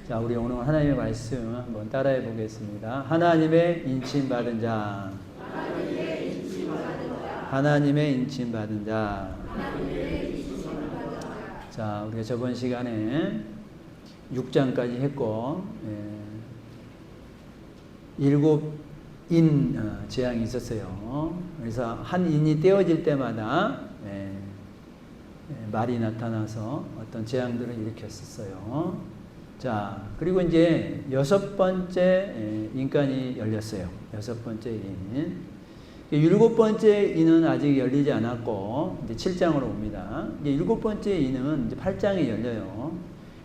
자, 우리 오늘 하나님의 말씀 한번 따라해 보겠습니다. 하나님의 인침받은 자. 하나님의 인침받은 자. 자, 우리가 저번 시간에 6장까지 했고, 7인 재앙이 있었어요. 그래서 한 인이 떼어질 때마다 말이 나타나서 어떤 재앙들을 일으켰었어요. 자, 그리고 이제 6번째 인간이 열렸어요. 6번째 인. 7번째 인은 아직 열리지 않았고, 이제 7장으로 옵니다. 이제 7번째 인은 이제 8장이 열려요.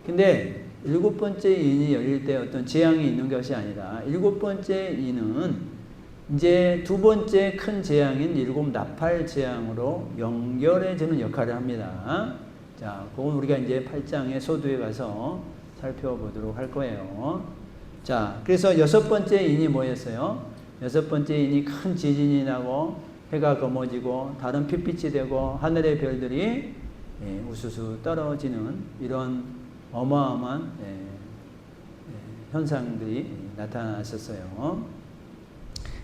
근데 7번째 인이 열릴 때 어떤 재앙이 있는 것이 아니라, 7번째 인은 이제 2번째 큰 재앙인 7 나팔 재앙으로 연결해주는 역할을 합니다. 자, 그건 우리가 이제 8장의 소두에 가서 살펴보도록 할 거예요. 자, 그래서 6번째 인이 뭐였어요? 6번째 인이 큰 지진이 나고 해가 검어지고 다른 핏빛이 되고 하늘의 별들이 우수수 떨어지는 이런 어마어마한 현상들이 나타났었어요.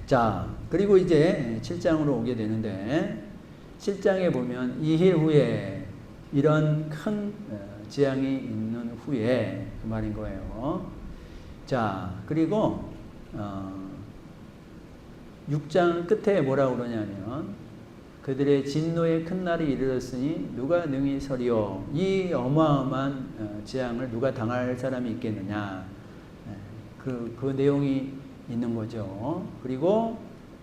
자, 그리고 이제 7장으로 오게 되는데, 7장에 보면 2일 후에 이런 큰 재앙이 있는 후에 그 말인 거예요. 자, 그리고 6장 끝에 뭐라고 그러냐면, 그들의 진노의 큰 날이 이르렀으니 누가 능히 서리요. 이 어마어마한 재앙을 누가 당할 사람이 있겠느냐. 그 내용이 있는 거죠. 그리고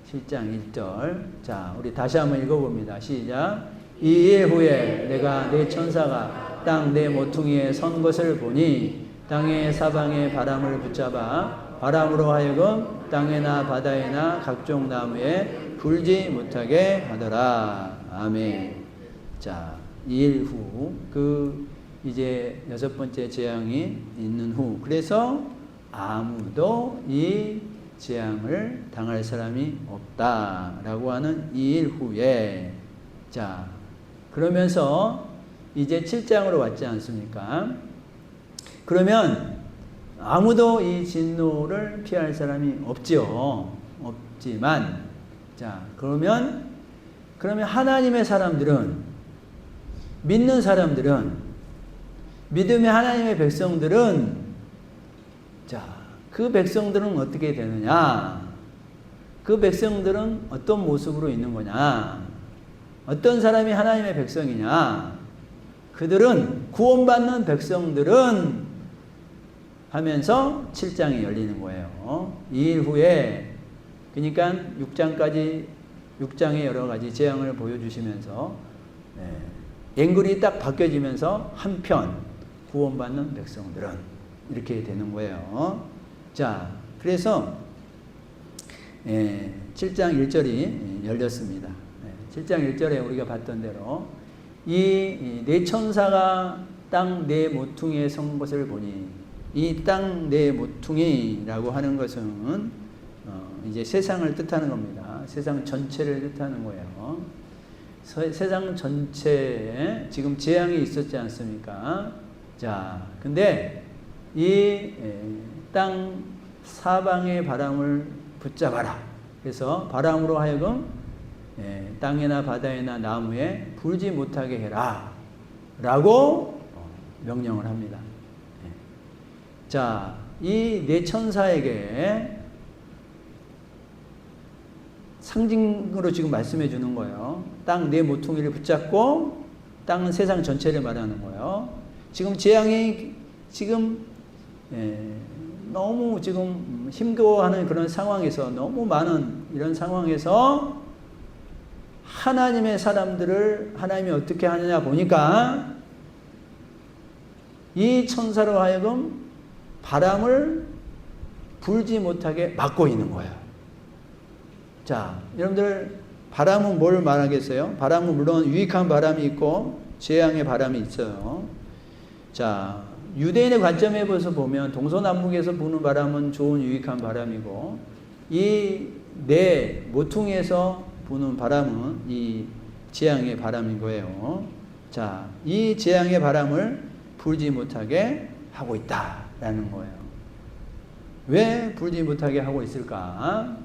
7장 1절. 자, 우리 다시 한번 읽어봅니다. 시작. 2일 후에 내가 내 천사가 땅 내 모퉁이에 선 것을 보니 땅의 사방에 바람을 붙잡아 바람으로 하여금 땅에나 바다에나 각종 나무에 불지 못하게 하더라. 아멘. 자, 2일 후, 이제 6번째 재앙이 있는 후, 그래서 아무도 이 재앙을 당할 사람이 없다라고 하는 2일 후에, 자, 그러면서 이제 7장으로 왔지 않습니까? 그러면 아무도 이 진노를 피할 사람이 없죠. 없지만, 자, 그러면 하나님의 사람들은, 믿는 사람들은, 믿음의 하나님의 백성들은, 자, 그 백성들은 어떻게 되느냐? 그 백성들은 어떤 모습으로 있는 거냐? 어떤 사람이 하나님의 백성이냐? 그들은, 구원받는 백성들은 하면서 7장이 열리는 거예요. 2일 후에, 그러니까 6장의 여러 가지 재앙을 보여주시면서 앵글이 딱 바뀌어지면서 한편 구원받는 백성들은 이렇게 되는 거예요. 자, 그래서 7장 1절이 열렸습니다. 7장 1절에 우리가 봤던 대로 이 네 천사가 땅 네 모퉁이에 선 것을 보니, 이 땅 네 모퉁이라고 하는 것은 이제 세상을 뜻하는 겁니다. 세상 전체를 뜻하는 거예요. 세상 전체에 지금 재앙이 있었지 않습니까? 자, 근데 이 땅 사방의 바람을 붙잡아라. 그래서 바람으로 하여금 땅에나 바다에나 나무에 불지 못하게 해라 라고 명령을 합니다. 자, 이 네 천사에게 상징으로 지금 말씀해 주는 거예요. 땅 네 모퉁이를 붙잡고, 땅은 세상 전체를 말하는 거예요. 지금 재앙이 지금 너무 지금 힘겨워하는 그런 상황에서, 너무 많은 이런 상황에서 하나님의 사람들을 하나님이 어떻게 하느냐 보니까 이 천사로 하여금 바람을 불지 못하게 막고 있는 거예요. 자, 여러분들, 바람은 뭘 말하겠어요? 바람은 물론 유익한 바람이 있고 재앙의 바람이 있어요. 자, 유대인의 관점에서 보면 동서남북에서 부는 바람은 좋은 유익한 바람이고, 이 네 모퉁이에서 부는 바람은 이 재앙의 바람인 거예요. 자, 이 재앙의 바람을 불지 못하게 하고 있다. 라는 거예요. 왜 부르지 못하게 하고 있을까?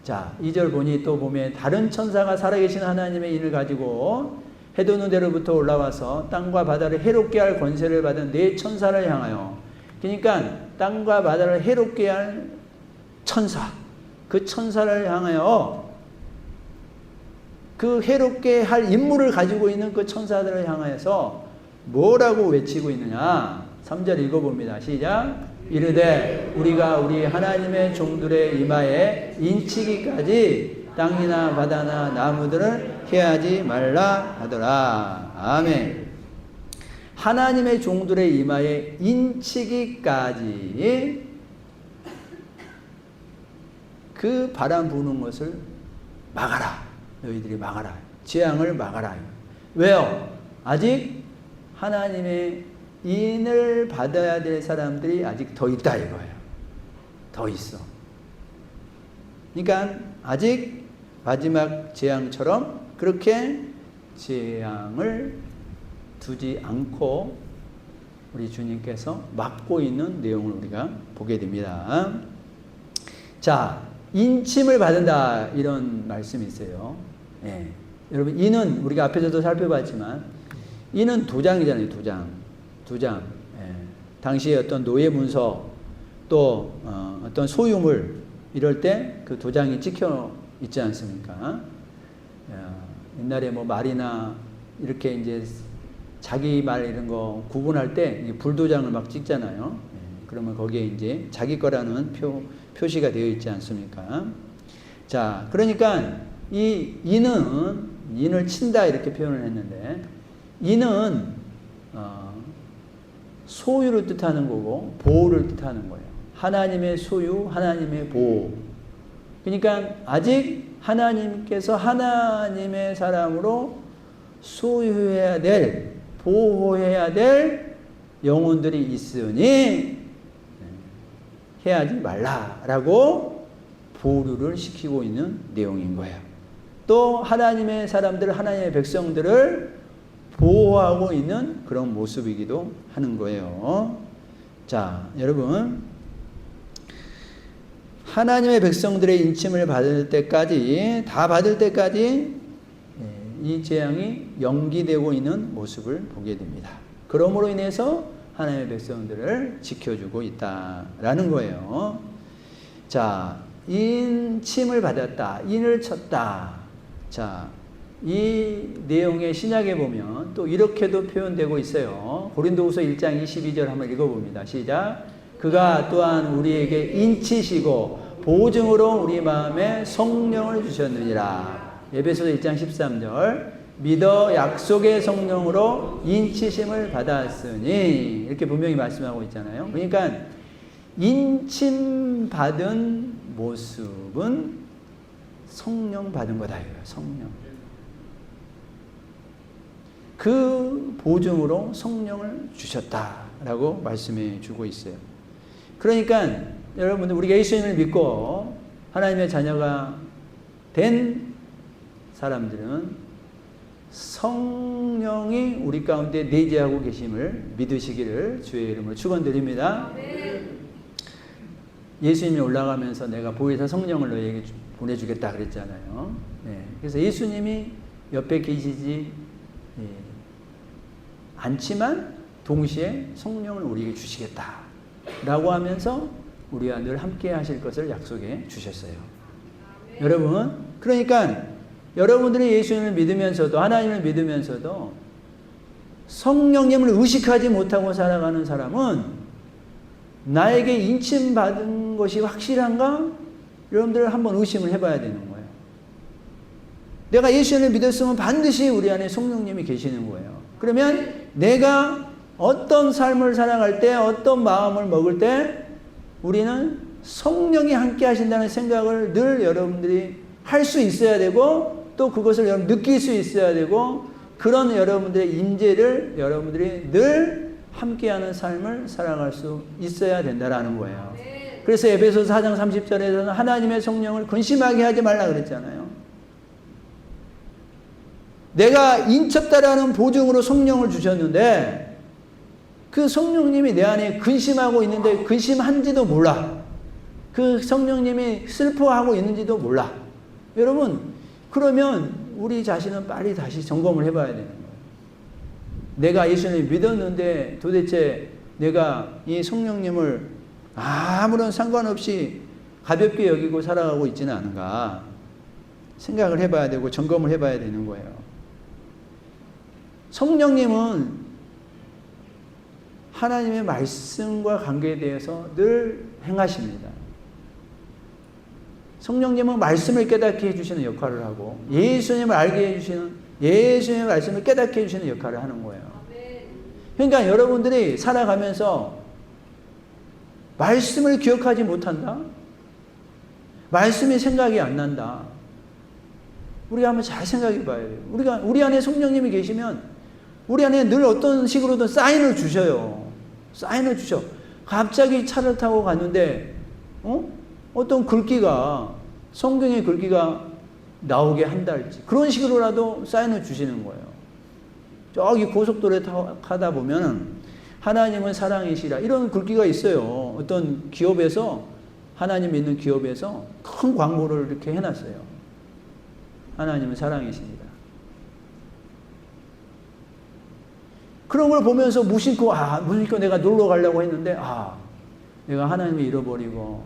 자, 2절 보니 또 보면 다른 천사가 살아계신 하나님의 인을 가지고 해돋는 데로부터 올라와서 땅과 바다를 해롭게 할 권세를 받은 네 천사를 향하여, 그러니까 땅과 바다를 해롭게 할 천사, 그 천사를 향하여, 그 해롭게 할 임무를 가지고 있는 그 천사들을 향하여서 뭐라고 외치고 있느냐? 3절 읽어봅니다. 시작. 이르되 우리가 우리 하나님의 종들의 이마에 인치기까지 땅이나 바다나 나무들을 해하지 말라 하더라. 아멘. 하나님의 종들의 이마에 인치기까지 그 바람 부는 것을 막아라. 너희들이 막아라. 재앙을 막아라. 왜요? 아직 하나님의 인을 받아야 될 사람들이 아직 더 있다 이거예요. 더 있어. 그러니까 아직 마지막 재앙처럼 그렇게 재앙을 두지 않고 우리 주님께서 막고 있는 내용을 우리가 보게 됩니다. 자, 인침을 받는다 이런 말씀이 있어요. 예. 여러분, 인은 우리가 앞에서도 살펴봤지만 인은 도장이잖아요. 도장. 예. 당시에 어떤 노예 문서 또 어떤 소유물 이럴 때 그 도장이 찍혀 있지 않습니까? 옛날에 뭐 말이나 이렇게 이제 자기 말 이런 거 구분할 때 불도장을 막 찍잖아요. 예. 그러면 거기에 이제 자기 거라는 표시가 되어 있지 않습니까? 자, 그러니까 이 인을 친다 이렇게 표현을 했는데, 인은 소유를 뜻하는 거고 보호를 뜻하는 거예요. 하나님의 소유, 하나님의 보호. 그러니까 아직 하나님께서 하나님의 사람으로 소유해야 될, 보호해야 될 영혼들이 있으니 해하지 말라라고 보류를 시키고 있는 내용인 거예요. 또 하나님의 사람들, 하나님의 백성들을 보호하고 있는 그런 모습이기도 하는 거예요. 자, 여러분, 하나님의 백성들의 인침을 받을 때까지, 다 받을 때까지 이 재앙이 연기되고 있는 모습을 보게 됩니다. 그러므로 인해서 하나님의 백성들을 지켜주고 있다라는 거예요. 자, 인침을 받았다, 인을 쳤다. 자, 이 내용의 신약에 보면 또 이렇게도 표현되고 있어요. 고린도후서 1장 22절 한번 읽어봅니다. 시작. 그가 또한 우리에게 인치시고 보증으로 우리 마음에 성령을 주셨느니라. 에베소서 1장 13절. 믿어 약속의 성령으로 인치심을 받았으니, 이렇게 분명히 말씀하고 있잖아요. 그러니까 인침 받은 모습은 성령 받은 거다 이거예요. 성령. 그 보증으로 성령을 주셨다라고 말씀해 주고 있어요. 그러니까 여러분들, 우리가 예수님을 믿고 하나님의 자녀가 된 사람들은 성령이 우리 가운데 내재하고 계심을 믿으시기를 주의 이름으로 축원드립니다. 예수님이 올라가면서 내가 보혜사 성령을 너희에게 보내주겠다 그랬잖아요. 네. 그래서 예수님이 옆에 계시지 않지만 동시에 성령을 우리에게 주시겠다라고 하면서 우리와 늘 함께 하실 것을 약속해 주셨어요. 여러분, 그러니까 여러분들이 예수님을 믿으면서도, 하나님을 믿으면서도 성령님을 의식하지 못하고 살아가는 사람은 나에게 인침받은 것이 확실한가? 여러분들 한번 의심을 해봐야 되는 거예요. 내가 예수님을 믿었으면 반드시 우리 안에 성령님이 계시는 거예요. 그러면 내가 어떤 삶을 살아갈 때, 어떤 마음을 먹을 때 우리는 성령이 함께 하신다는 생각을 늘 여러분들이 할 수 있어야 되고, 또 그것을 여러분 느낄 수 있어야 되고, 그런 여러분들의 임재를 여러분들이 늘 함께하는 삶을 살아갈 수 있어야 된다라는 거예요. 그래서 에베소서 4장 30절에서는 하나님의 성령을 근심하게 하지 말라 그랬잖아요. 내가 인쳤다라는 보증으로 성령을 주셨는데 그 성령님이 내 안에 근심하고 있는데 근심한지도 몰라. 그 성령님이 슬퍼하고 있는지도 몰라. 여러분, 그러면 우리 자신은 빨리 다시 점검을 해봐야 되는 거예요. 내가 예수님을 믿었는데 도대체 내가 이 성령님을 아무런 상관없이 가볍게 여기고 살아가고 있지는 않은가 생각을 해봐야 되고 점검을 해봐야 되는 거예요. 성령님은 하나님의 말씀과 관계에 대해서 늘 행하십니다. 성령님은 말씀을 깨닫게 해주시는 역할을 하고 예수님을 알게 해주시는, 예수님의 말씀을 깨닫게 해주시는 역할을 하는 거예요. 그러니까 여러분들이 살아가면서 말씀을 기억하지 못한다? 말씀이 생각이 안 난다. 우리가 한번 잘 생각해 봐야 돼요. 우리 안에 성령님이 계시면 우리 안에 늘 어떤 식으로든 사인을 주셔요. 사인을 주셔. 갑자기 차를 타고 갔는데 어떤 글귀가, 성경의 글귀가 나오게 한달지 그런 식으로라도 사인을 주시는 거예요. 저기 고속도로에 타다 보면 하나님은 사랑이시라 이런 글귀가 있어요. 어떤 기업에서, 하나님 믿는 기업에서 큰 광고를 이렇게 해놨어요. 하나님은 사랑이십니다. 그런 걸 보면서 무심코 내가 놀러 가려고 했는데 내가 하나님을 잃어버리고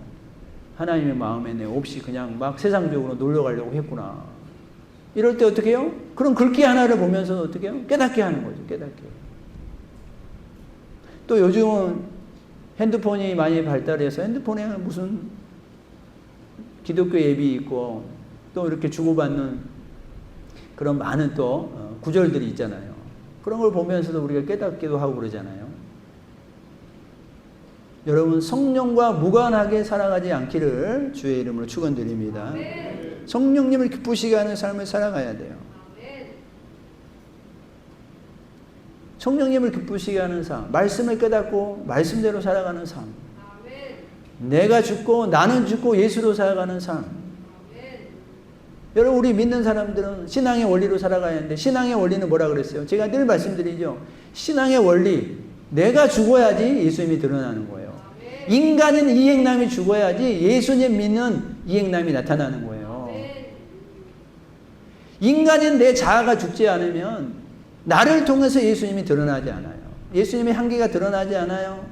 하나님의 마음에 내 없이 그냥 막 세상적으로 놀러 가려고 했구나. 이럴 때 어떻게 해요? 그런 글귀 하나를 보면서 어떻게 해요? 깨닫게 하는 거죠. 깨닫게. 또 요즘은 핸드폰이 많이 발달해서 핸드폰에 무슨 기독교 앱이 있고 또 이렇게 주고받는 그런 많은 또 구절들이 있잖아요. 그런 걸 보면서도 우리가 깨닫기도 하고 그러잖아요. 여러분, 성령과 무관하게 살아가지 않기를 주의 이름으로 축원드립니다. 성령님을 기쁘시게 하는 삶을 살아가야 돼요. 성령님을 기쁘시게 하는 삶, 말씀을 깨닫고 말씀대로 살아가는 삶, 내가 죽고 나는 죽고 예수로 살아가는 삶. 여러분, 우리 믿는 사람들은 신앙의 원리로 살아가야 하는데 신앙의 원리는 뭐라 그랬어요? 제가 늘 말씀드리죠. 신앙의 원리, 내가 죽어야지 예수님이 드러나는 거예요. 인간은 이 행남이 죽어야지 예수님 믿는 이 행남이 나타나는 거예요. 인간인 내 자아가 죽지 않으면 나를 통해서 예수님이 드러나지 않아요. 예수님의 향기가 드러나지 않아요.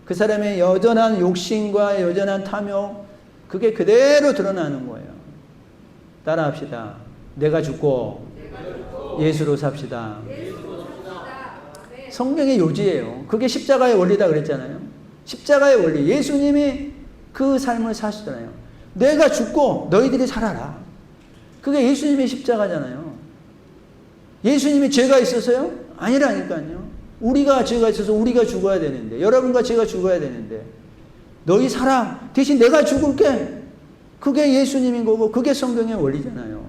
그 사람의 여전한 욕심과 여전한 탐욕, 그게 그대로 드러나는 거예요. 따라합시다. 내가 죽고 예수로 삽시다. 성경의 요지예요. 그게 십자가의 원리다 그랬잖아요. 십자가의 원리. 예수님이 그 삶을 사시잖아요. 내가 죽고 너희들이 살아라. 그게 예수님의 십자가잖아요. 예수님이 죄가 있어서요? 아니라니까요. 우리가 죄가 있어서 우리가 죽어야 되는데, 여러분과 제가 죽어야 되는데, 너희 살아. 대신 내가 죽을게. 그게 예수님인 거고 그게 성경의 원리잖아요.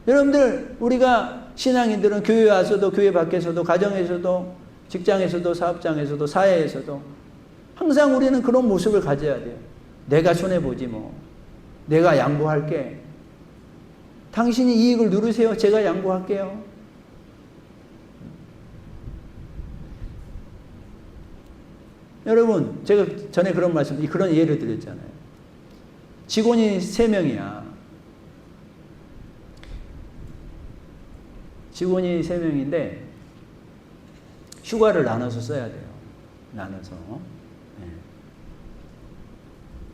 여러분들, 우리가 신앙인들은 교회 와서도, 교회 밖에서도, 가정에서도, 직장에서도, 사업장에서도, 사회에서도 항상 우리는 그런 모습을 가져야 돼요. 내가 손해보지 뭐. 내가 양보할게. 당신이 이익을 누르세요. 제가 양보할게요. 여러분, 제가 전에 그런 예를 드렸잖아요. 직원이 3명이야. 직원이 3명인데 휴가를 나눠서 써야 돼요. 나눠서. 네.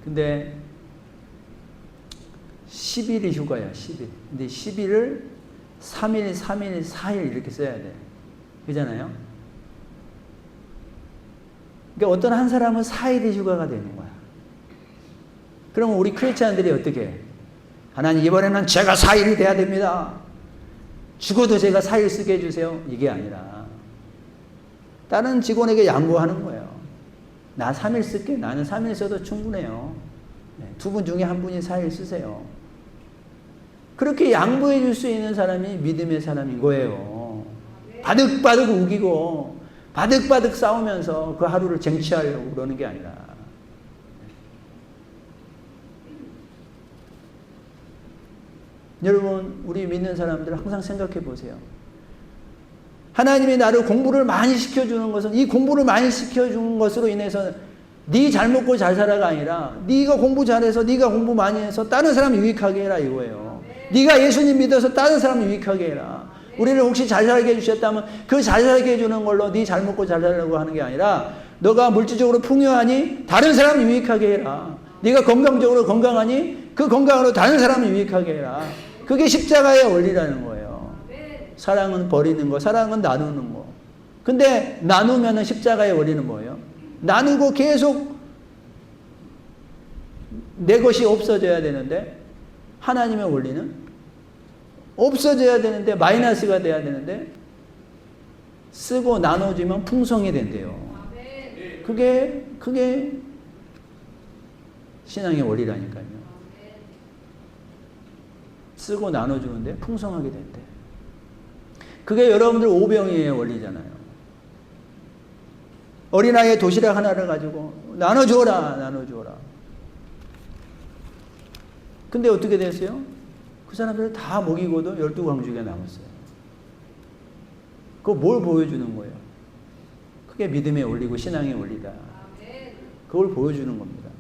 근데 10일이 휴가야. 10일. 근데 10일을 3일, 3일, 4일 이렇게 써야 돼. 그잖아요. 그러니까 어떤 한 사람은 4일이 휴가가 되는 거야. 그러면 우리 크리스찬들이 어떻게 해? 하나님, 이번에는 제가 4일이 돼야 됩니다. 죽어도 제가 4일 쓰게 해주세요. 이게 아니라 다른 직원에게 양보하는 거예요. 나 3일 쓸게. 나는 3일 써도 충분해요. 네, 2분 중에 한 분이 4일 쓰세요. 그렇게 양보해 줄 수 있는 사람이 믿음의 사람인 거예요. 바득바득 우기고 바득바득 싸우면서 그 하루를 쟁취하려고 그러는 게 아니라. 여러분, 우리 믿는 사람들 항상 생각해 보세요. 하나님이 나를 공부를 많이 시켜주는 것은 이 공부를 많이 시켜주는 것으로 인해서 네 잘 먹고 잘 살아가 아니라 네가 공부 잘해서 네가 공부 많이 해서 다른 사람 유익하게 해라 이거예요. 네가 예수님 믿어서 다른 사람 유익하게 해라. 우리를 혹시 잘 살게 해주셨다면 그 잘 살게 해주는 걸로 네 잘 먹고 잘 살려고 하는 게 아니라 너가 물질적으로 풍요하니 다른 사람 유익하게 해라. 네가 건강적으로 건강하니 그 건강으로 다른 사람 유익하게 해라. 그게 십자가의 원리라는 거예요. 사랑은 버리는 거, 사랑은 나누는 거. 근데 나누면은 십자가의 원리는 뭐예요? 나누고 계속 내 것이 없어져야 되는데 하나님의 원리는 없어져야 되는데 마이너스가 돼야 되는데 쓰고 나눠주면 풍성이 된대요. 그게 신앙의 원리라니까요. 쓰고 나눠주는데 풍성하게 된대. 그게 여러분들 오병이의 원리잖아요. 어린아이의 도시락 하나를 가지고 나눠주어라. 근데 어떻게 됐어요? 그 사람들을 다 먹이고도 12광주기가 남았어요. 그거 뭘 보여주는 거예요? 그게 믿음의 원리고 신앙의 원리다. 그걸 보여주는 겁니다.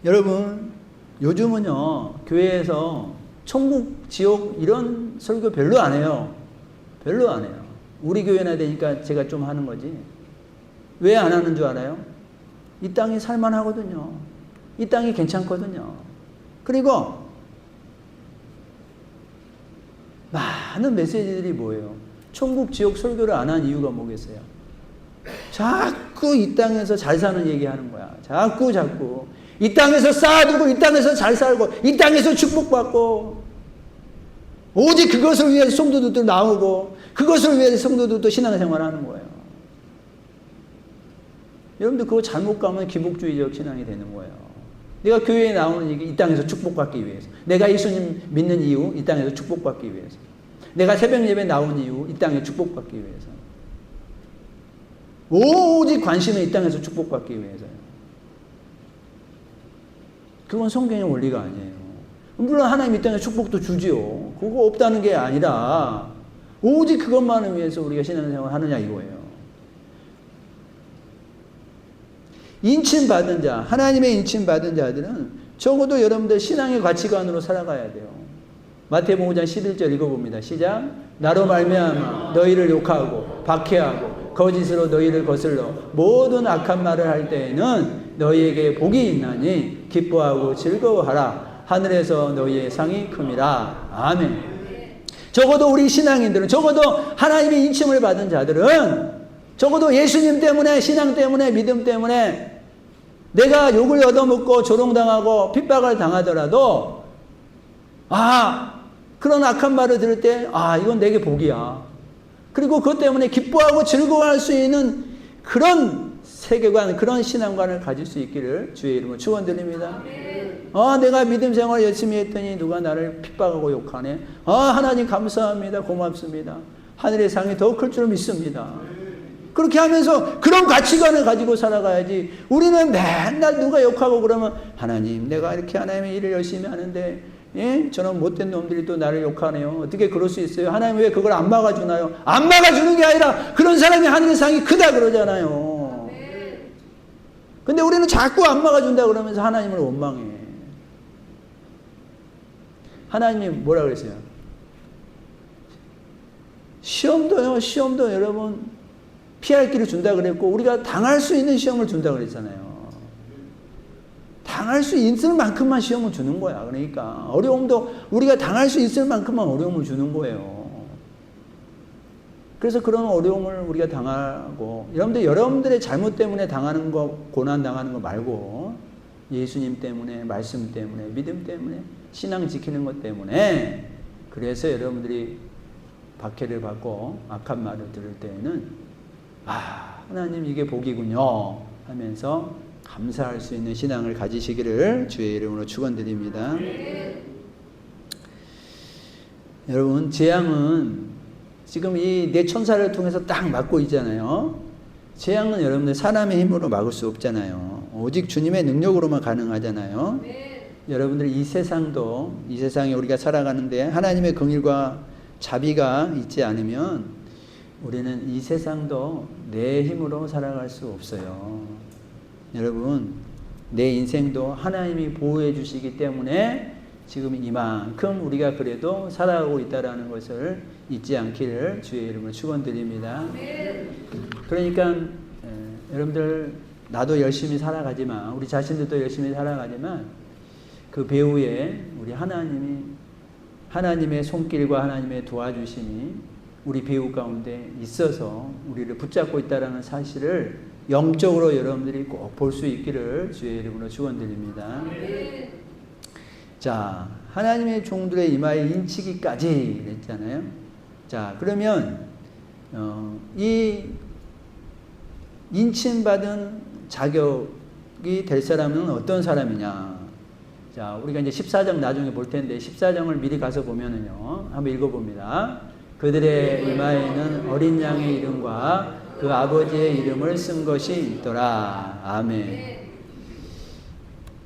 여러분, 요즘은요, 교회에서 천국, 지옥 이런 설교 별로 안 해요. 별로 안 해요. 우리 교회나 되니까 제가 좀 하는 거지. 왜 안 하는 줄 알아요? 이 땅이 살만하거든요. 이 땅이 괜찮거든요. 그리고 많은 메시지들이 뭐예요? 천국, 지옥 설교를 안 한 이유가 뭐겠어요? 자꾸 이 땅에서 잘 사는 얘기 하는 거야. 자꾸. 이 땅에서 쌓아두고, 이 땅에서 잘 살고, 이 땅에서 축복받고, 오직 그것을 위해서 성도들도 나오고, 그것을 위해서 성도들도 신앙생활 하는 거예요. 여러분들 그거 잘못 가면 기복주의적 신앙이 되는 거예요. 내가 교회에 나오는 얘기, 이 땅에서 축복받기 위해서. 내가 예수님 믿는 이유, 이 땅에서 축복받기 위해서. 내가 새벽 예배 나온 이유, 이 땅에 축복받기 위해서. 오직 관심은 이 땅에서 축복받기 위해서요. 그건 성경의 원리가 아니에요. 물론 하나님 이 땅에 축복도 주지요. 그거 없다는 게 아니라 오직 그것만을 위해서 우리가 신앙생활 하느냐 이거예요. 인침받은 자, 하나님의 인침받은 자들은 적어도 여러분들 신앙의 가치관으로 살아가야 돼요. 마태복음 5장 11절 읽어봅니다. 시작. 나로 말미암아 너희를 욕하고 박해하고 거짓으로 너희를 거슬러 모든 악한 말을 할 때에는 너희에게 복이 있나니 기뻐하고 즐거워하라. 하늘에서 너희의 상이 큼이라. 아멘. 적어도 우리 신앙인들은, 적어도 하나님의 인침을 받은 자들은, 적어도 예수님 때문에, 신앙 때문에, 믿음 때문에 내가 욕을 얻어먹고 조롱당하고 핍박을 당하더라도 그런 악한 말을 들을 때 이건 내게 복이야. 그리고 그것 때문에 기뻐하고 즐거워할 수 있는 그런 세계관, 그런 신앙관을 가질 수 있기를 주의 이름으로 축원드립니다. 내가 믿음 생활 열심히 했더니 누가 나를 핍박하고 욕하네. 하나님 감사합니다. 고맙습니다. 하늘의 상이 더 클 줄 믿습니다. 그렇게 하면서 그런 가치관을 가지고 살아가야지. 우리는 맨날 누가 욕하고 그러면 하나님, 내가 이렇게 하나님의 일을 열심히 하는데 저런 못된 놈들이 또 나를 욕하네요. 어떻게 그럴 수 있어요? 하나님 왜 그걸 안 막아주나요? 안 막아주는 게 아니라 그런 사람이 하늘의 상이 크다 그러잖아요. 근데 우리는 자꾸 안 막아준다 그러면서 하나님을 원망해. 하나님이 뭐라 그랬어요? 시험도 여러분 피할 길을 준다 그랬고, 우리가 당할 수 있는 시험을 준다 그랬잖아요. 당할 수 있을 만큼만 시험을 주는 거야. 그러니까 어려움도 우리가 당할 수 있을 만큼만 어려움을 주는 거예요. 그래서 그런 어려움을 우리가 당하고, 여러분들의 잘못 때문에 당하는 거, 고난 당하는 거 말고 예수님 때문에, 말씀 때문에, 믿음 때문에, 신앙 지키는 것 때문에, 그래서 여러분들이 박해를 받고 악한 말을 들을 때에는 하나님 이게 복이군요 하면서 감사할 수 있는 신앙을 가지시기를 주의 이름으로 축원드립니다. 여러분, 재앙은 지금 이 네 천사를 통해서 딱 막고 있잖아요. 재앙은 여러분들 사람의 힘으로 막을 수 없잖아요. 오직 주님의 능력으로만 가능하잖아요. 여러분들 이 세상에 우리가 살아가는데 하나님의 긍휼과 자비가 있지 않으면 우리는 이 세상도 내 힘으로 살아갈 수 없어요. 여러분, 내 인생도 하나님이 보호해 주시기 때문에 지금 이만큼 우리가 그래도 살아가고 있다는 것을 잊지 않기를 주의 이름으로 축원드립니다. 그러니까 여러분들, 나도 열심히 살아가지만, 우리 자신들도 열심히 살아가지만 그 배후에 우리 하나님의 손길과 하나님의 도와주심이 우리 배후 가운데 있어서 우리를 붙잡고 있다는 사실을 영적으로 여러분들이 꼭 볼 수 있기를 주의 이름으로 축원드립니다. 자, 하나님의 종들의 이마에 인치기까지 그랬잖아요. 자, 그러면 이 인침받은 자격이 될 사람은 어떤 사람이냐? 자, 우리가 이제 14장 나중에 볼 텐데 14장을 미리 가서 보면은요, 한번 읽어봅니다. 그들의 이마에는 어린 양의 이름과 그 아버지의 이름을 쓴 것이 있더라. 아멘.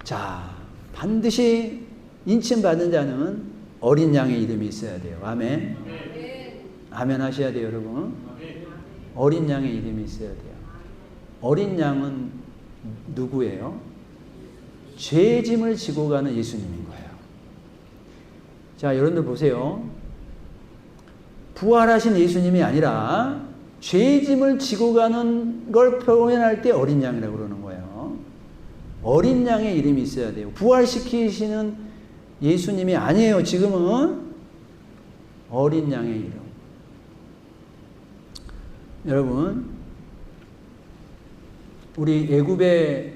자, 반드시 인침받은 자는 어린 양의 이름이 있어야 돼요. 아멘. 아멘 하셔야 돼요, 여러분. 어린 양의 이름이 있어야 돼요. 어린 양은 누구예요? 죄의 짐을 지고 가는 예수님인 거예요. 자, 여러분들 보세요. 부활하신 예수님이 아니라 죄의 짐을 지고 가는 걸 표현할 때 어린 양이라고 그러는 거예요. 어린 양의 이름이 있어야 돼요. 부활시키시는 예수님이 아니에요. 지금은 어린 양의 이름. 여러분, 우리 애굽의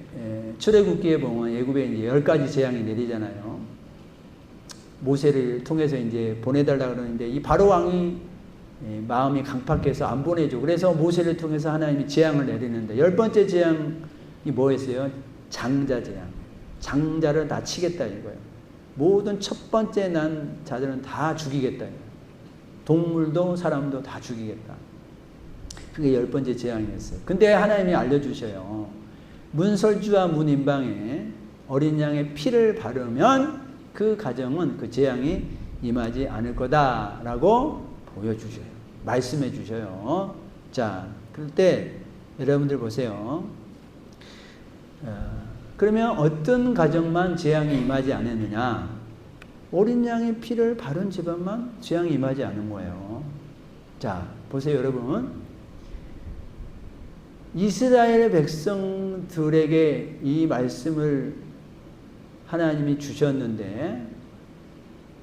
출애굽기에 보면 애굽에 이제 10가지 재앙이 내리잖아요. 모세를 통해서 이제 보내달라 그러는데 이 바로 왕이 마음이 강팍해서 안 보내줘. 그래서 모세를 통해서 하나님이 재앙을 내리는데 10번째 재앙이 뭐였어요? 장자 재앙. 장자를 다 치겠다 이거예요. 모든 첫 번째 난 자들은 다 죽이겠다 이거예요. 동물도 사람도 다 죽이겠다. 그게 10번째 재앙이었어요. 근데 하나님이 알려주셔요. 문설주와 문인방에 어린 양의 피를 바르면 그 가정은 그 재앙이 임하지 않을 거다라고 보여주셔요. 말씀해 주셔요. 자, 그럴 때 여러분들 보세요. 그러면 어떤 가정만 재앙이 임하지 않았느냐? 어린 양의 피를 바른 집안만 재앙이 임하지 않은 거예요. 자, 보세요, 여러분. 이스라엘 백성들에게 이 말씀을 하나님이 주셨는데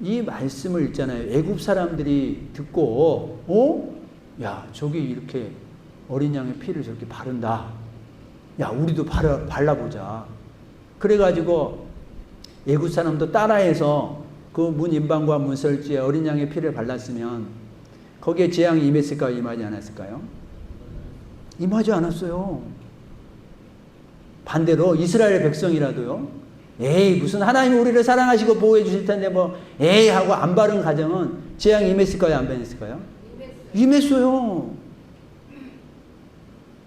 이 말씀을 있잖아요. 애굽 사람들이 듣고 야, 저기 이렇게 어린 양의 피를 저렇게 바른다. 야, 우리도 발라보자. 그래가지고 애굽 사람도 따라해서 그 문인방과 문설주에 어린 양의 피를 발랐으면 거기에 재앙이 임했을까요? 임하지 않았을까요? 임하지 않았어요. 반대로 이스라엘 백성이라도요. 에이, 무슨 하나님이 우리를 사랑하시고 보호해 주실 텐데 뭐 에이 하고 안 바른 가정은 재앙이 임했을까요? 안 임했을까요? 임했어요.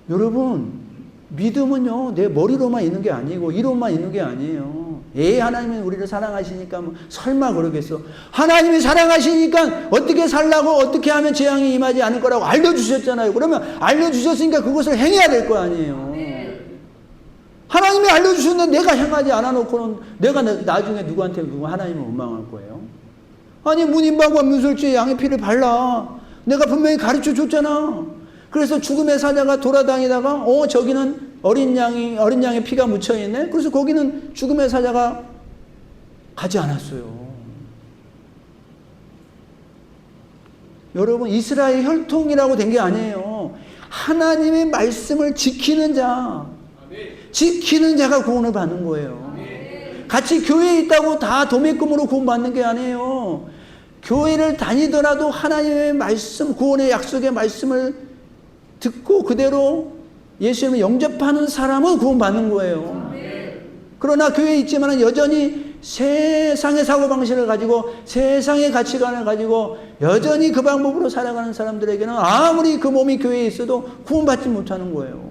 여러분, 믿음은요, 내 머리로만 있는 게 아니고 이론만 있는 게 아니에요. 에이, 하나님이 우리를 사랑하시니까 뭐 설마 그러겠어. 하나님이 사랑하시니까 어떻게 살라고 어떻게 하면 재앙이 임하지 않을 거라고 알려주셨잖아요. 그러면 알려주셨으니까 그것을 행해야 될 거 아니에요. 하나님이 알려주셨는데 내가 행하지 않아놓고는 내가 나중에 누구한테 하나님을 원망할 거예요. 아니, 문인방과 문설주에 양의 피를 발라. 내가 분명히 가르쳐 줬잖아. 그래서 죽음의 사자가 돌아다니다가 저기는 어린 양의 피가 묻혀 있네. 그래서 거기는 죽음의 사자가 가지 않았어요. 여러분, 이스라엘 혈통이라고 된 게 아니에요. 하나님의 말씀을 지키는 자가 구원을 받는 거예요. 같이 교회에 있다고 다 도매금으로 구원받는 게 아니에요. 교회를 다니더라도 하나님의 말씀, 구원의 약속의 말씀을 듣고 그대로 예수님을 영접하는 사람은 구원받는 거예요. 그러나 교회에 있지만 여전히 세상의 사고방식을 가지고 세상의 가치관을 가지고 여전히 그 방법으로 살아가는 사람들에게는 아무리 그 몸이 교회에 있어도 구원받지 못하는 거예요.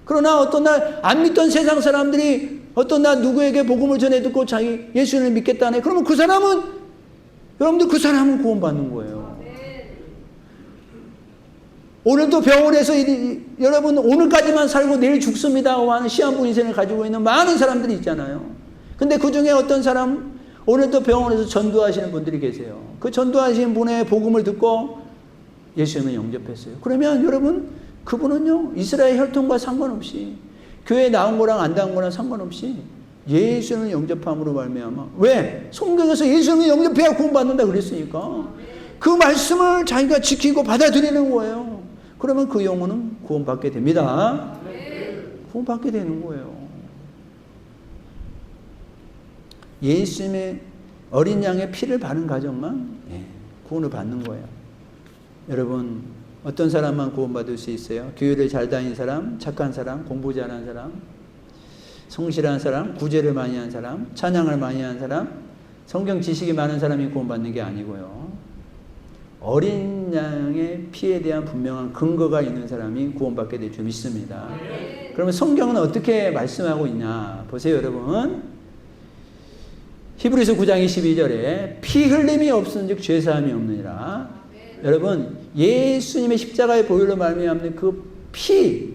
그러나 어떤 날 안 믿던 세상 사람들이 어떤 날 누구에게 복음을 전해 듣고 자기 예수님을 믿겠다네. 그러면 그 사람은, 여러분들 그 사람은 구원받는 거예요. 오늘도 병원에서 여러분 오늘까지만 살고 내일 죽습니다 하는 시한부 인생을 가지고 있는 많은 사람들이 있잖아요. 근데 그 중에 어떤 사람 오늘도 병원에서 전도하시는 분들이 계세요. 그 전도하시는 분의 복음을 듣고 예수님을 영접했어요. 그러면 여러분 그분은요 이스라엘 혈통과 상관없이 교회에 나온 거랑 안 나온 거랑 상관없이 예수님을 영접함으로 말미암아 왜? 성경에서 예수님을 영접해야 구원받는다 그랬으니까 그 말씀을 자기가 지키고 받아들이는 거예요. 그러면 그 영혼은 구원받게 됩니다. 구원받게 되는 거예요. 예수님의 어린 양의 피를 바른 가정만 구원을 받는 거예요. 여러분 어떤 사람만 구원받을 수 있어요? 교회를 잘 다니는 사람, 착한 사람, 공부 잘하는 사람, 성실한 사람, 구제를 많이 한 사람, 찬양을 많이 한 사람, 성경 지식이 많은 사람이 구원받는 게 아니고요. 어린 양의 피에 대한 분명한 근거가 있는 사람이 구원받게 될 줄 믿습니다. 그러면 성경은 어떻게 말씀하고 있냐? 보세요 여러분. 히브리서 9장 22절에 피 흘림이 없은즉 죄사함이 없느니라. 여러분 예수님의 십자가의 보혈로 말미암는 그 피,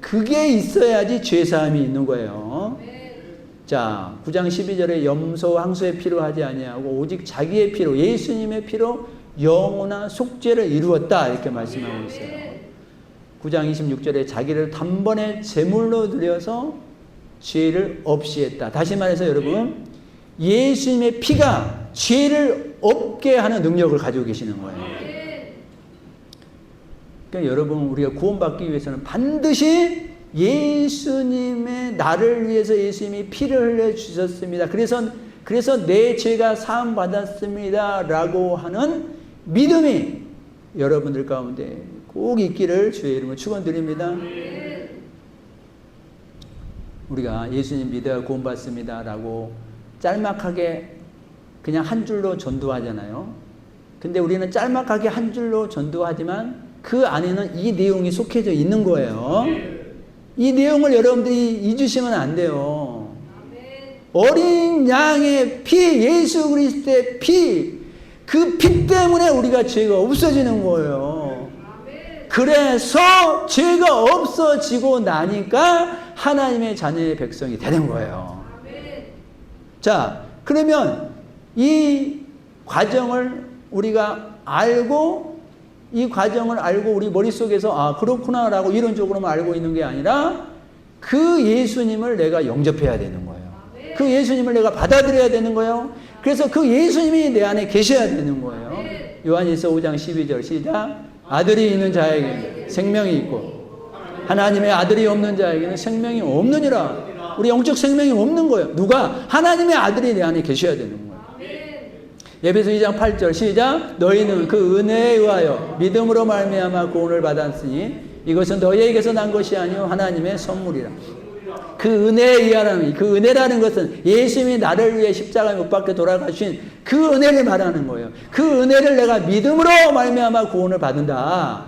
그게 있어야지 죄사함이 있는 거예요. 자, 9장 12절에 염소 황소의 피로 하지 아니하고 오직 자기의 피로 예수님의 피로 영원한 속죄를 이루었다 이렇게 말씀하고 있어요. 9장 26절에 자기를 단번에 제물로 드려서 죄를 없이 했다. 다시 말해서 여러분 예수님의 피가 죄를 없게 하는 능력을 가지고 계시는 거예요. 그러니까 여러분 우리가 구원받기 위해서는 반드시 예수님의 나를 위해서 예수님이 피를 흘려 주셨습니다. 그래서 내 죄가 사함 받았습니다라고 하는 믿음이 여러분들 가운데 꼭 있기를 주의 이름으로 축원드립니다. 우리가 예수님 믿어야 구원받습니다라고 짤막하게 그냥 한 줄로 전도하잖아요. 근데 우리는 짤막하게 한 줄로 전도하지만 그 안에는 이 내용이 속해져 있는 거예요. 이 내용을 여러분들이 잊으시면 안 돼요. 어린 양의 피, 예수 그리스도의 피, 그 피 때문에 우리가 죄가 없어지는 거예요. 그래서 죄가 없어지고 나니까 하나님의 자녀의 백성이 되는 거예요. 자, 그러면 이 과정을 우리가 알고 우리 머릿속에서 아 그렇구나 라고 이론적으로만 알고 있는 게 아니라 그 예수님을 내가 영접해야 되는 거예요. 그 예수님을 내가 받아들여야 되는 거예요. 그래서 그 예수님이 내 안에 계셔야 되는 거예요. 요한일서 5장 12절 시작. 아들이 있는 자에게 생명이 있고 하나님의 아들이 없는 자에게는 생명이 없느니라. 우리 영적 생명이 없는 거예요. 누가? 하나님의 아들이 내 안에 계셔야 되는 거예요. 에베소 2장 8절 시작. 너희는 그 은혜에 의하여 믿음으로 말미암아 구원을 받았으니 이것은 너희에게서 난 것이 아니요 하나님의 선물이라. 그 은혜에 의하라는 그 은혜라는 것은 예수님이 나를 위해 십자가에 못 박혀 돌아가신 그 은혜를 말하는 거예요. 그 은혜를 내가 믿음으로 말미암아 구원을 받는다.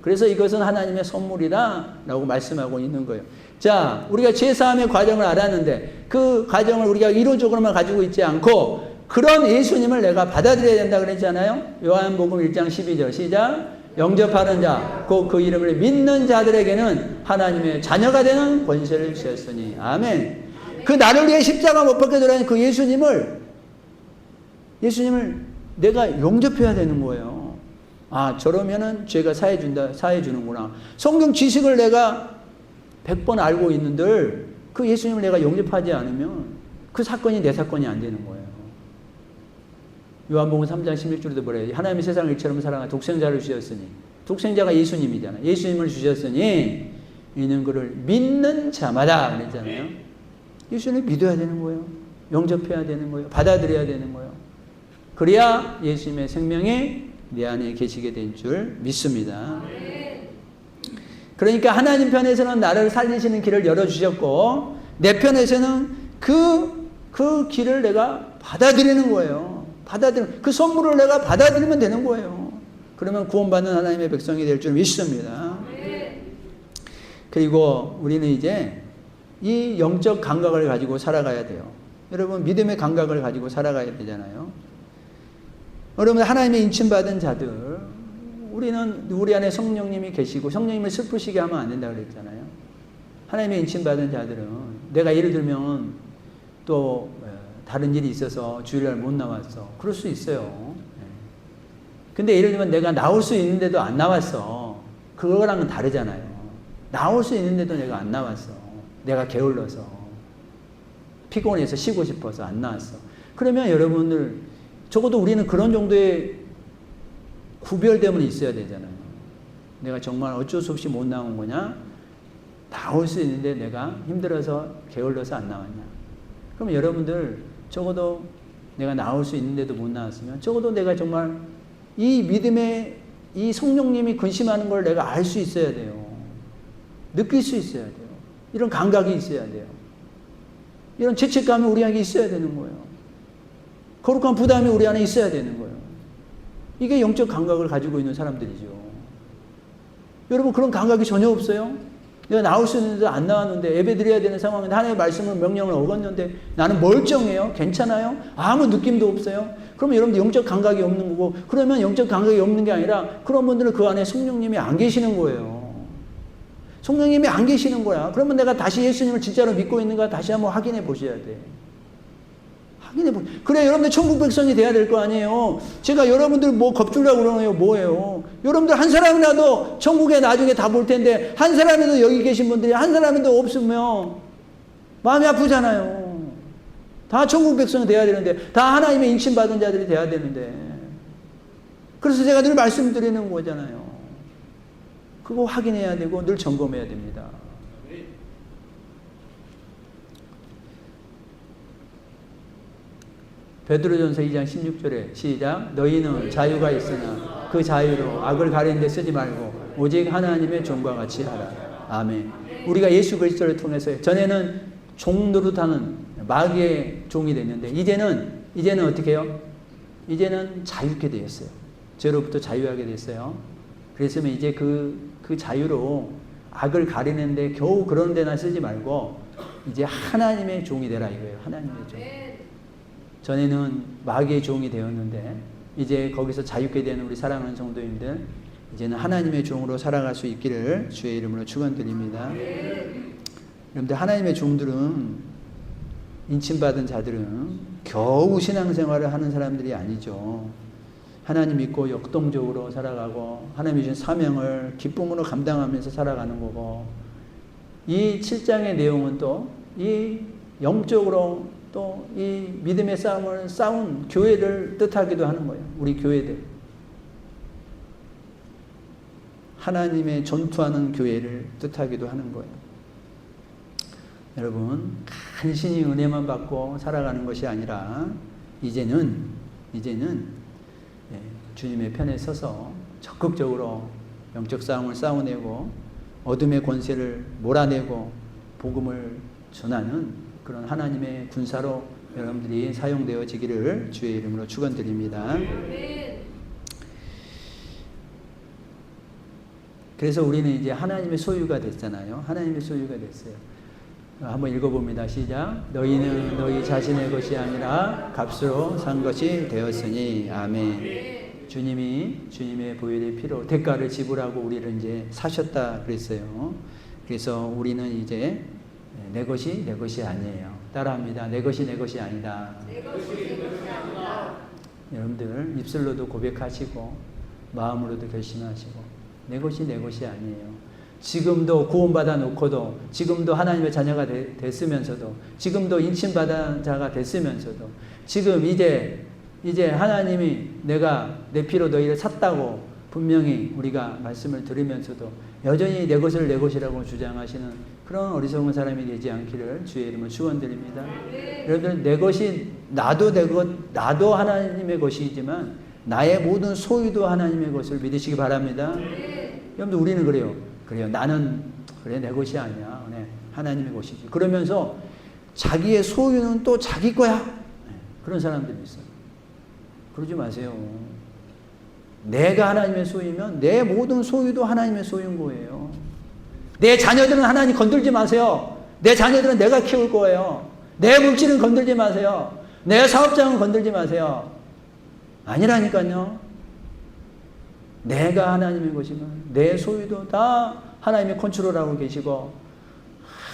그래서 이것은 하나님의 선물이다 라고 말씀하고 있는 거예요. 자, 우리가 죄사함의 과정을 알았는데 그 과정을 우리가 이론적으로만 가지고 있지 않고 그런 예수님을 내가 받아들여야 된다 그랬잖아요. 요한복음 1장 12절 시작. 영접하는 자, 곧 그 이름을 믿는 자들에게는 하나님의 자녀가 되는 권세를 주셨으니 아멘. 그 나를 위해 십자가 못 박혀 돌아가신 그 예수님을 내가 영접해야 되는 거예요. 아, 저러면은 죄가 사해주는구나. 성경 지식을 내가 100번 알고 있는들 그 예수님을 내가 영접하지 않으면 그 사건이 내 사건이 안 되는 거예요. 요한복음 3장 16절에도 뭐래요? 하나님이 세상을 이처럼 사랑하 독생자를 주셨으니 독생자가 예수님이잖아요. 예수님을 주셨으니 이는 그를 믿는 자마다 그랬잖아요. 예수님을 믿어야 되는 거예요. 영접해야 되는 거예요. 받아들여야 되는 거예요. 그래야 예수님의 생명이 내 안에 계시게 된 줄 믿습니다. 그러니까 하나님 편에서는 나를 살리시는 길을 열어주셨고 내 편에서는 그 길을 내가 받아들이는 거예요. 그 선물을 내가 받아들이면 되는 거예요. 그러면 구원받는 하나님의 백성이 될 줄 믿습니다. 그리고 우리는 이제 이 영적 감각을 가지고 살아가야 돼요. 여러분 믿음의 감각을 가지고 살아가야 되잖아요. 여러분 하나님의 인침받은 자들 우리는 우리 안에 성령님이 계시고 성령님을 슬프시게 하면 안 된다고 그랬잖아요. 하나님의 인침받은 자들은 내가 예를 들면 또 다른 일이 있어서 주일날 못 나왔어. 그럴 수 있어요. 근데 예를 들면 내가 나올 수 있는데도 안 나왔어. 그거랑은 다르잖아요. 나올 수 있는데도 내가 안 나왔어. 내가 게을러서. 피곤해서 쉬고 싶어서 안 나왔어. 그러면 여러분들 적어도 우리는 그런 정도의 구별됨은 있어야 되잖아요. 내가 정말 어쩔 수 없이 못 나온 거냐? 나올 수 있는데 내가 힘들어서 게을러서 안 나왔냐? 그럼 여러분들 적어도 내가 나올 수 있는데도 못 나왔으면 적어도 내가 정말 이 믿음의 이 성령님이 근심하는 걸 내가 알 수 있어야 돼요. 느낄 수 있어야 돼요. 이런 감각이 있어야 돼요. 이런 죄책감이 우리 안에 있어야 되는 거예요. 거룩한 부담이 우리 안에 있어야 되는 거예요. 이게 영적 감각을 가지고 있는 사람들이죠. 여러분 그런 감각이 전혀 없어요? 내가 나올 수 있는데 안 나왔는데 예배 드려야 되는 상황인데 하나님의 말씀을 명령을 어겼는데 나는 멀쩡해요? 괜찮아요? 아무 느낌도 없어요? 그러면 여러분들 영적 감각이 없는 거고 그러면 영적 감각이 없는 게 아니라 그런 분들은 그 안에 성령님이 안 계시는 거예요. 성령님이 안 계시는 거야. 그러면 내가 다시 예수님을 진짜로 믿고 있는가 다시 한번 확인해 보셔야 돼. 그래 여러분들 천국 백성이 돼야 될 거 아니에요. 제가 여러분들 뭐 겁주려고 그러네요. 뭐예요? 여러분들 한 사람이라도 천국에 나중에 다 볼 텐데 한 사람이라도 여기 계신 분들이 한 사람이라도 없으면 마음이 아프잖아요. 다 천국 백성이 돼야 되는데 다 하나님의 인침받은 자들이 돼야 되는데 그래서 제가 늘 말씀드리는 거잖아요. 그거 확인해야 되고 늘 점검해야 됩니다. 베드로전서 2장 16절에 시작. 너희는 자유가 있으나 그 자유로 악을 가리는 데 쓰지 말고 오직 하나님의 종과 같이 하라. 아멘. 우리가 예수 그리스도를 통해서 전에는 종 노릇하는 마귀의 종이 됐는데 이제는 어떻게 해요? 이제는 자유케 되었어요. 죄로부터 자유하게 됐어요. 그랬으면 이제 그 자유로 악을 가리는데 겨우 그런 데나 쓰지 말고 이제 하나님의 종이 되라 이거예요. 하나님의 종. 전에는 마귀의 종이 되었는데 이제 거기서 자유케 되는 우리 사랑하는 성도님들 이제는 하나님의 종으로 살아갈 수 있기를 주의 이름으로 축원드립니다. 여러분들 하나님의 종들은 인침받은 자들은 겨우 신앙생활을 하는 사람들이 아니죠. 하나님 믿고 역동적으로 살아가고 하나님이 주신 사명을 기쁨으로 감당하면서 살아가는 거고 이 7장의 내용은 또 이 영적으로 또 이 믿음의 싸움을 싸운 교회를 뜻하기도 하는 거예요. 우리 교회들. 하나님의 전투하는 교회를 뜻하기도 하는 거예요. 여러분 간신히 은혜만 받고 살아가는 것이 아니라 이제는 주님의 편에 서서 적극적으로 영적 싸움을 싸워내고 어둠의 권세를 몰아내고 복음을 전하는 그런 하나님의 군사로 여러분들이 사용되어지기를 주의 이름으로 축원드립니다. 그래서 우리는 이제 하나님의 소유가 됐잖아요. 하나님의 소유가 됐어요. 한번 읽어봅니다. 시작. 너희는 너희 자신의 것이 아니라 값으로 산 것이 되었으니. 아멘. 주님이 주님의 보혈의 피로 대가를 지불하고 우리를 이제 사셨다 그랬어요. 그래서 우리는 이제 내 것이 내 것이 아니에요. 따라합니다. 내 것이 내 것이 아니다. 내 것이 내 것이 아니다. 여러분들 입술로도 고백하시고 마음으로도 결심하시고 내 것이 내 것이 아니에요. 지금도 구원받아 놓고도 지금도 하나님의 자녀가 됐으면서도 지금도 인침받은 자가 됐으면서도 지금 이제 하나님이 내가 내 피로 너희를 샀다고 분명히 우리가 말씀을 들으면서도 여전히 내 것을 내 것이라고 주장하시는 그런 어리석은 사람이 되지 않기를 주의 이름으로 축원드립니다. 여러분들 내 것이 나도 하나님의 것이지만 나의 모든 소유도 하나님의 것을 믿으시기 바랍니다. 여러분들 우리는 그래요. 나는 내 것이 아니야. 하나님의 것이지. 그러면서 자기의 소유는 또 자기 거야. 그런 사람들이 있어요. 그러지 마세요. 내가 하나님의 소유면 내 모든 소유도 하나님의 소유인 거예요. 내 자녀들은 하나님 건들지 마세요. 내 자녀들은 내가 키울 거예요. 내 물질은 건들지 마세요. 내 사업장은 건들지 마세요. 아니라니까요. 내가 하나님의 것이면 내 소유도 다 하나님이 컨트롤하고 계시고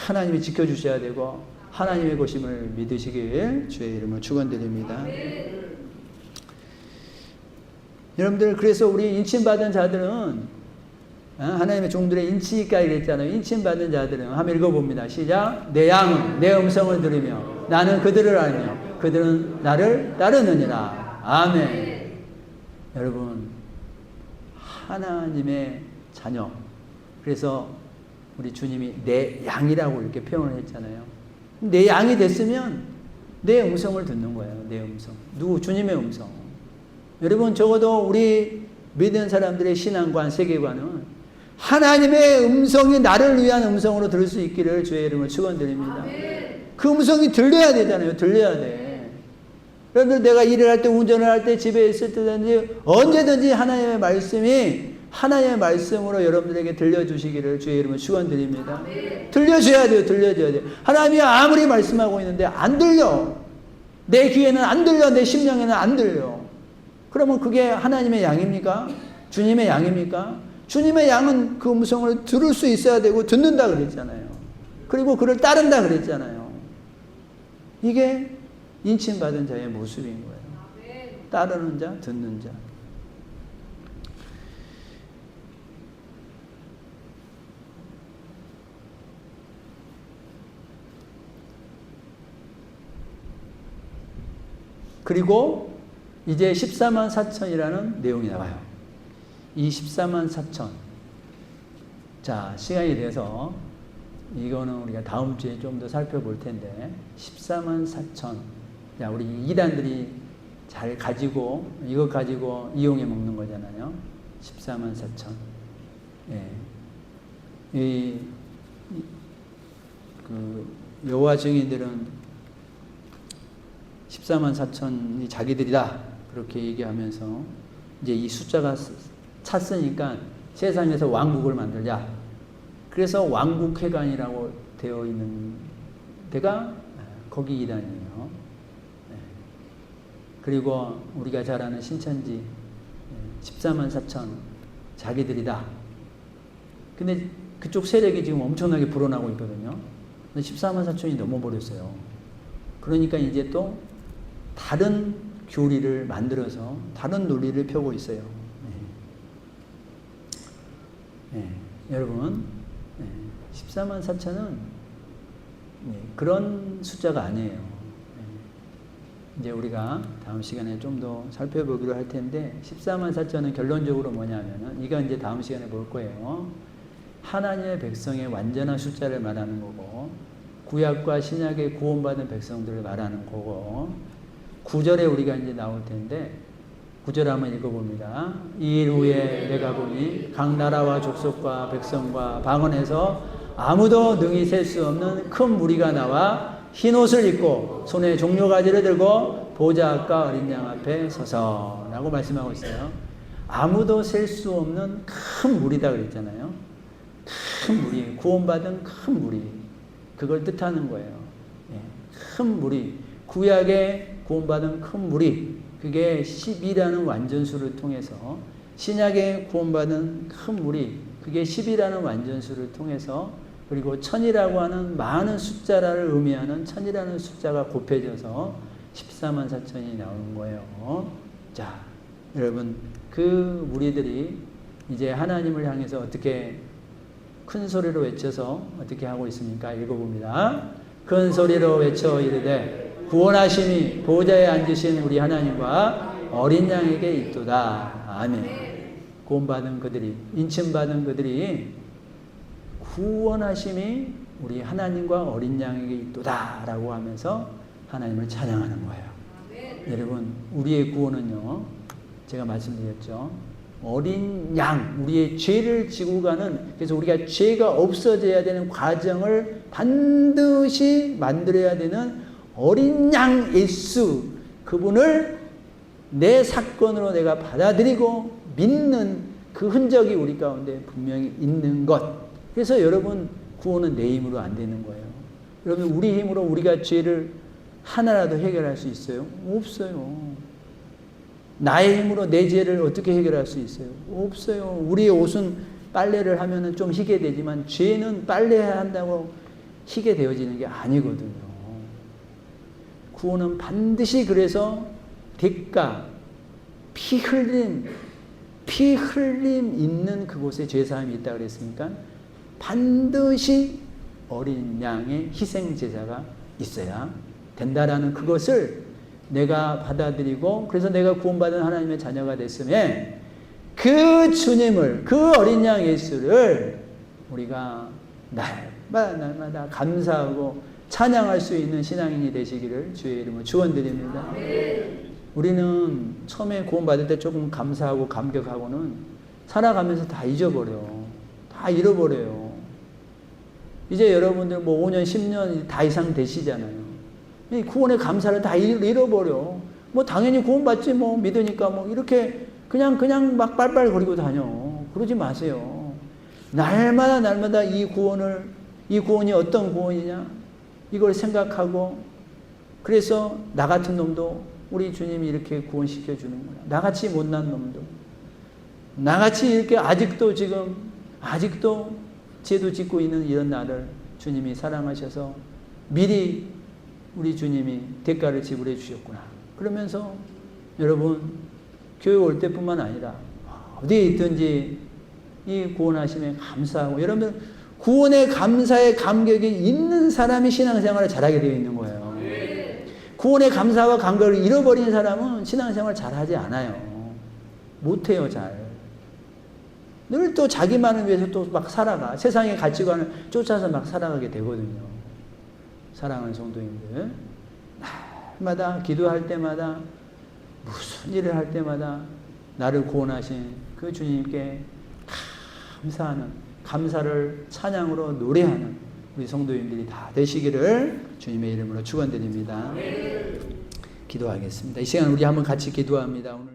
하나님이 지켜주셔야 되고 하나님의 것임을 믿으시길 주의 이름으로 축원드립니다. 여러분들, 그래서 우리 인침받은 자들은 하나님의 종들의 인치니까 이랬잖아요. 인침받은 자들은 한번 읽어봅니다. 시작. 내 양은 내 음성을 들으며 나는 그들을 알며 그들은 나를 따르느니라. 아멘. 여러분, 하나님의 자녀. 그래서 우리 주님이 내 양이라고 이렇게 표현을 했잖아요. 내 양이 됐으면 내 음성을 듣는 거예요. 내 음성. 누구? 주님의 음성. 여러분, 적어도 우리 믿는 사람들의 신앙관, 세계관은 하나님의 음성이 나를 위한 음성으로 들을 수 있기를 주의 이름으로 축원드립니다. 그 음성이 들려야 되잖아요. 들려야 돼. 여러분들, 내가 일을 할 때, 운전을 할 때, 집에 있을 때든지 언제든지 하나님의 말씀이 하나님의 말씀으로 여러분들에게 들려주시기를 주의 이름으로 축원드립니다. 들려줘야 돼요. 들려줘야 돼요. 하나님이 아무리 말씀하고 있는데 안 들려. 내 귀에는 안 들려. 내 심령에는 안 들려. 그러면 그게 하나님의 양입니까? 주님의 양입니까? 주님의 양은 그 음성을 들을 수 있어야 되고 듣는다 그랬잖아요. 그리고 그를 따른다 그랬잖아요. 이게 인침받은 자의 모습인 거예요. 따르는 자, 듣는 자. 그리고 이제 14만 4천이라는 내용이 나와요. 이 14만 4천. 자, 시간이 돼서 이거는 우리가 다음 주에 좀 더 살펴볼 텐데 14만 4천. 자, 우리 이단들이 잘 가지고 이것 가지고 이용해 먹는 거잖아요. 14만 4천. 예. 그 여호와 증인들은 14만 4천이 자기들이다 그렇게 얘기하면서 이제 이 숫자가 찼으니까 세상에서 왕국을 만들자. 그래서 왕국회관이라고 되어 있는 데가 거기 이단이에요. 그리고 우리가 잘 아는 신천지 14만 4천 자기들이다. 근데 그쪽 세력이 지금 엄청나게 불어나고 있거든요. 근데 14만 4천이 넘어버렸어요. 그러니까 이제 또 다른 교리를 만들어서 다른 논리를 펴고 있어요. 여러분, 14만 4천은 그런 숫자가 아니에요. 이제 우리가 다음 시간에 좀 더 살펴보기로 할 텐데 14만 4천은 결론적으로 뭐냐면은 이건 이제 다음 시간에 볼 거예요. 하나님의 백성의 완전한 숫자를 말하는 거고 구약과 신약의 구원받은 백성들을 말하는 거고 9절에 우리가 이제 나올 텐데 9절 한번 읽어봅니다. 이 일 후에 내가 보니 각 나라와 족속과 백성과 방언에서 아무도 능히 셀 수 없는 큰 무리가 나와 흰 옷을 입고 손에 종려가지를 들고 보좌 앞과 어린 양 앞에 서서 라고 말씀하고 있어요. 아무도 셀 수 없는 큰 무리다 그랬잖아요. 큰 무리, 구원받은 큰 무리. 그걸 뜻하는 거예요. 큰 무리, 구약의 구원받은 큰 무리. 그게 10이라는 완전수를 통해서 신약에 구원받은 큰 무리, 그게 10이라는 완전수를 통해서 그리고 1000이라고 하는 많은 숫자를 의미하는 1000이라는 숫자가 곱해져서 14만 4천이 나오는 거예요. 자, 여러분, 그 무리들이 이제 하나님을 향해서 어떻게 큰 소리로 외쳐서 어떻게 하고 있습니까? 읽어봅니다. 큰 소리로 외쳐 이르되 구원하심이 보좌에 앉으신 우리 하나님과 어린 양에게 있도다. 아멘. 구원받은 그들이, 인침받은 그들이 구원하심이 우리 하나님과 어린 양에게 있도다 라고 하면서 하나님을 찬양하는 거예요. 여러분, 우리의 구원은요, 제가 말씀드렸죠. 어린 양, 우리의 죄를 지고 가는, 그래서 우리가 죄가 없어져야 되는 과정을 반드시 만들어야 되는 어린 양 예수, 그분을 내 사건으로 내가 받아들이고 믿는 그 흔적이 우리 가운데 분명히 있는 것. 그래서 여러분, 구원은 내 힘으로 안 되는 거예요. 여러분, 우리 힘으로 우리가 죄를 하나라도 해결할 수 있어요? 없어요. 나의 힘으로 내 죄를 어떻게 해결할 수 있어요? 없어요. 우리의 옷은 빨래를 하면은 좀 희게 되지만 죄는 빨래해야 한다고 희게 되어지는 게 아니거든요. 구원은 반드시 그래서 대가, 피 흘림 있는 그곳에 죄사함이 있다 그랬으니까 반드시 어린 양의 희생 제사가 있어야 된다라는 그것을 내가 받아들이고, 그래서 내가 구원받은 하나님의 자녀가 됐음에 그 주님을, 그 어린 양 예수를 우리가 날마다 감사하고 찬양할 수 있는 신앙인이 되시기를 주의 이름으로 축원드립니다. 우리는 처음에 구원받을 때 조금 감사하고 감격하고는 살아가면서 다 잊어버려. 다 잃어버려요. 이제 여러분들 뭐 5년, 10년 다 이상 되시잖아요. 이 구원의 감사를 다 잃어버려. 뭐 당연히 구원받지 뭐 믿으니까 뭐 이렇게 그냥 막 빨빨거리고 다녀. 그러지 마세요. 날마다 이 구원이 어떤 구원이냐? 이걸 생각하고, 그래서 나 같은 놈도 우리 주님이 이렇게 구원시켜 주는 거야. 나같이 못난 놈도, 나같이 이렇게 아직도 죄도 짓고 있는 이런 나를 주님이 사랑하셔서 미리 우리 주님이 대가를 지불해 주셨구나. 그러면서 여러분 교회 올 때뿐만 아니라 어디에 있든지 이 구원하심에 감사하고, 여러분들 구원의 감사의 감격이 있는 사람이 신앙생활을 잘하게 되어 있는 거예요. 구원의 감사와 감격을 잃어버린 사람은 신앙생활을 잘하지 않아요. 못해요, 잘. 늘 또 자기만을 위해서 또 막 살아가. 세상의 가치관을 쫓아서 막 살아가게 되거든요. 사랑하는 성도님들, 날마다 기도할 때마다, 무슨 일을 할 때마다 나를 구원하신 그 주님께 감사를 찬양으로 노래하는 우리 성도님들이 다 되시기를 주님의 이름으로 축원드립니다. 기도하겠습니다. 이 시간 우리 한번 같이 기도합니다. 오늘